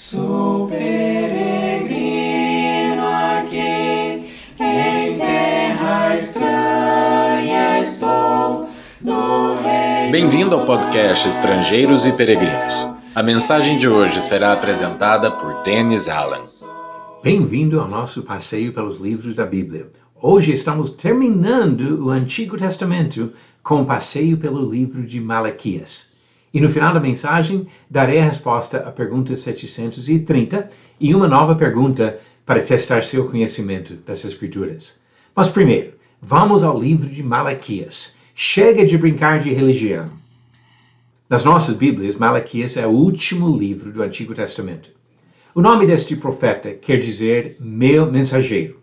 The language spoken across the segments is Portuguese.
Sou peregrino aqui, em terra estranha estou, no reino. Bem-vindo ao podcast Estrangeiros e Peregrinos. A mensagem de hoje será apresentada por Dennis Allen. Bem-vindo ao nosso passeio pelos livros da Bíblia. Hoje estamos terminando o Antigo Testamento com o passeio pelo livro de Malaquias. E no final da mensagem, darei a resposta à pergunta 730 e uma nova pergunta para testar seu conhecimento das Escrituras. Mas primeiro, vamos ao livro de Malaquias. Chega de brincar de religião. Nas nossas Bíblias, Malaquias é o último livro do Antigo Testamento. O nome deste profeta quer dizer meu mensageiro,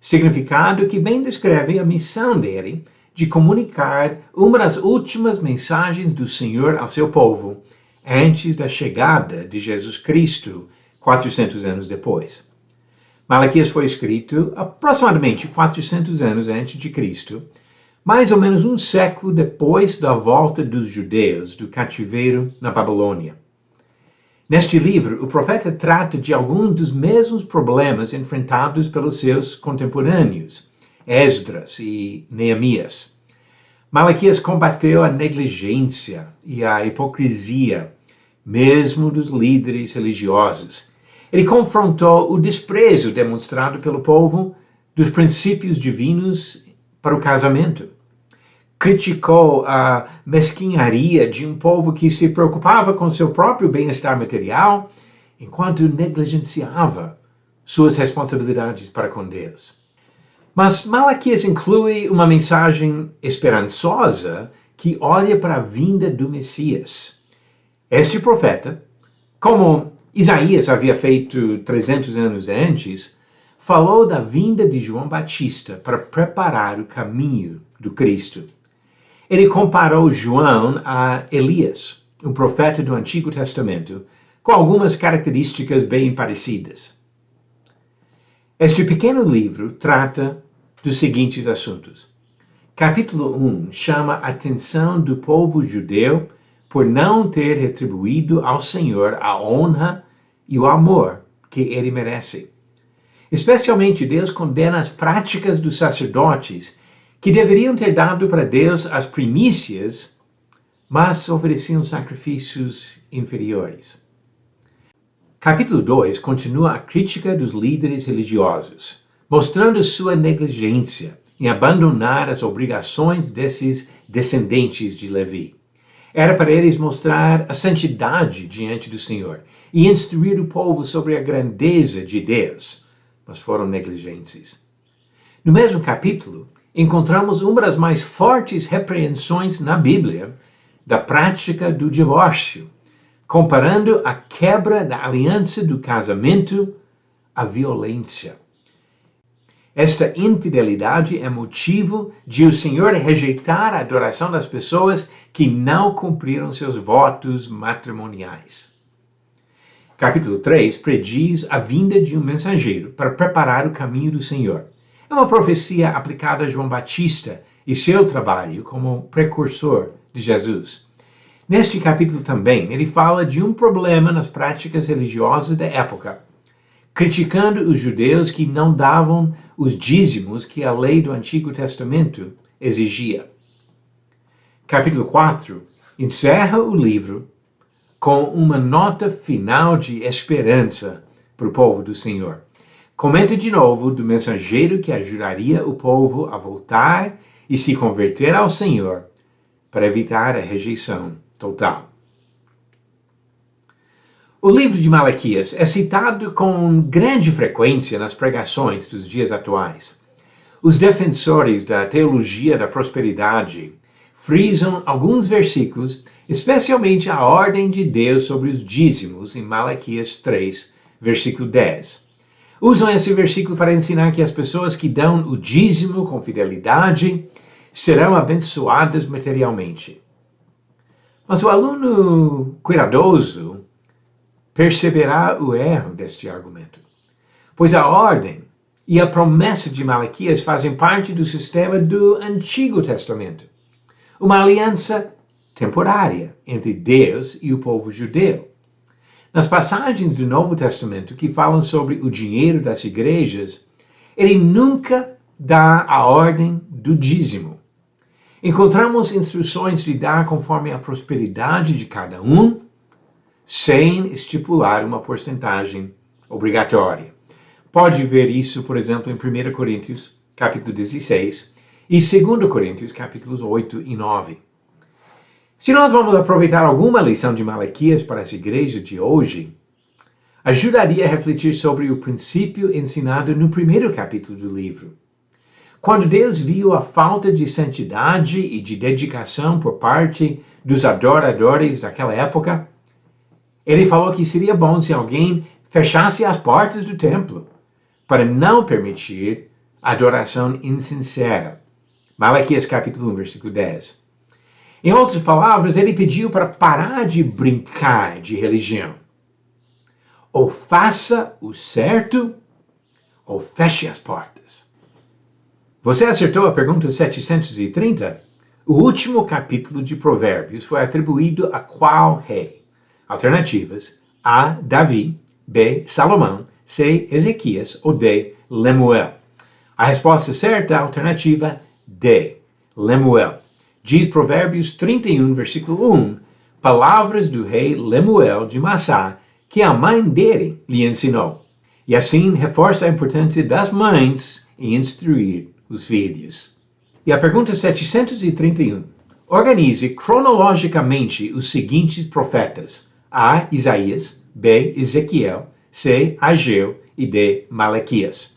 significado que bem descreve a missão dele de comunicar uma das últimas mensagens do Senhor ao seu povo, antes da chegada de Jesus Cristo, 400 anos depois. Malaquias foi escrito aproximadamente 400 anos antes de Cristo, mais ou menos um século depois da volta dos judeus do cativeiro na Babilônia. Neste livro, o profeta trata de alguns dos mesmos problemas enfrentados pelos seus contemporâneos, Esdras e Neemias. Malaquias combateu a negligência e a hipocrisia, mesmo dos líderes religiosos. Ele confrontou o desprezo demonstrado pelo povo dos princípios divinos para o casamento. Criticou a mesquinharia de um povo que se preocupava com seu próprio bem-estar material, enquanto negligenciava suas responsabilidades para com Deus. Mas Malaquias inclui uma mensagem esperançosa que olha para a vinda do Messias. Este profeta, como Isaías havia feito 300 anos antes, falou da vinda de João Batista para preparar o caminho do Cristo. Ele comparou João a Elias, um profeta do Antigo Testamento, com algumas características bem parecidas. Este pequeno livro trata dos seguintes assuntos. Capítulo 1 chama a atenção do povo judeu por não ter retribuído ao Senhor a honra e o amor que ele merece. Especialmente, Deus condena as práticas dos sacerdotes que deveriam ter dado para Deus as primícias, mas ofereciam sacrifícios inferiores. Capítulo 2 continua a crítica dos líderes religiosos, mostrando sua negligência em abandonar as obrigações desses descendentes de Levi. Era para eles mostrar a santidade diante do Senhor e instruir o povo sobre a grandeza de Deus, mas foram negligentes. No mesmo capítulo, encontramos uma das mais fortes repreensões na Bíblia da prática do divórcio, comparando a quebra da aliança do casamento à violência. Esta infidelidade é motivo de o Senhor rejeitar a adoração das pessoas que não cumpriram seus votos matrimoniais. Capítulo 3 prediz a vinda de um mensageiro para preparar o caminho do Senhor. É uma profecia aplicada a João Batista e seu trabalho como precursor de Jesus. Neste capítulo também, ele fala de um problema nas práticas religiosas da época, criticando os judeus que não davam os dízimos que a lei do Antigo Testamento exigia. Capítulo 4 encerra o livro com uma nota final de esperança para o povo do Senhor. Comenta de novo do mensageiro que ajudaria o povo a voltar e se converter ao Senhor para evitar a rejeição total. O livro de Malaquias é citado com grande frequência nas pregações dos dias atuais. Os defensores da teologia da prosperidade frisam alguns versículos, especialmente a ordem de Deus sobre os dízimos em Malaquias 3, versículo 10. Usam esse versículo para ensinar que as pessoas que dão o dízimo com fidelidade serão abençoadas materialmente. Mas o aluno cuidadoso perceberá o erro deste argumento, pois a ordem e a promessa de Malaquias fazem parte do sistema do Antigo Testamento, uma aliança temporária entre Deus e o povo judeu. Nas passagens do Novo Testamento que falam sobre o dinheiro das igrejas, ele nunca dá a ordem do dízimo. Encontramos instruções de dar conforme a prosperidade de cada um, sem estipular uma porcentagem obrigatória. Pode ver isso, por exemplo, em 1 Coríntios, capítulo 16, e 2 Coríntios, capítulos 8 e 9. Se nós vamos aproveitar alguma lição de Malaquias para essa igreja de hoje, ajudaria a refletir sobre o princípio ensinado no primeiro capítulo do livro. Quando Deus viu a falta de santidade e de dedicação por parte dos adoradores daquela época, ele falou que seria bom se alguém fechasse as portas do templo para não permitir adoração insincera. Malaquias capítulo 1, versículo 10. Em outras palavras, ele pediu para parar de brincar de religião. Ou faça o certo, ou feche as portas. Você acertou a pergunta 730? O último capítulo de Provérbios foi atribuído a qual rei? Alternativas: A. Davi, B. Salomão, C. Ezequias ou D. Lemuel. A resposta certa é a alternativa D. Lemuel. Diz Provérbios 31, versículo 1, palavras do rei Lemuel de Massá, que a mãe dele lhe ensinou. E assim reforça a importância das mães em instruir os filhos. E a pergunta 731. Organize cronologicamente os seguintes profetas: A. Isaías, B. Ezequiel, C. Ageu e D. Malaquias.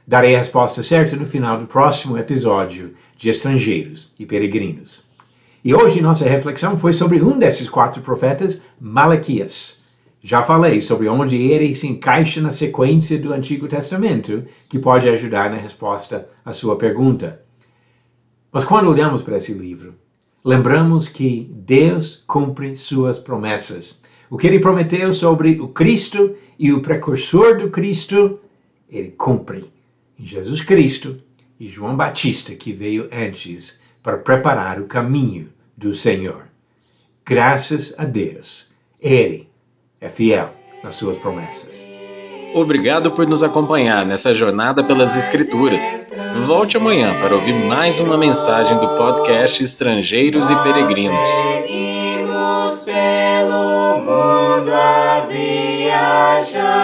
Darei a resposta certa no final do próximo episódio de Estrangeiros e Peregrinos. E hoje nossa reflexão foi sobre um desses 4 profetas, Malaquias. Já falei sobre onde ele se encaixa na sequência do Antigo Testamento, que pode ajudar na resposta à sua pergunta. Mas quando olhamos para esse livro, lembramos que Deus cumpre suas promessas. O que ele prometeu sobre o Cristo e o precursor do Cristo, ele cumpre em Jesus Cristo e João Batista, que veio antes para preparar o caminho do Senhor. Graças a Deus, ele é fiel nas suas promessas. Obrigado por nos acompanhar nessa jornada pelas Escrituras. Volte amanhã para ouvir mais uma mensagem do podcast Estrangeiros e Peregrinos. Seguimos pelo mundo a viajar.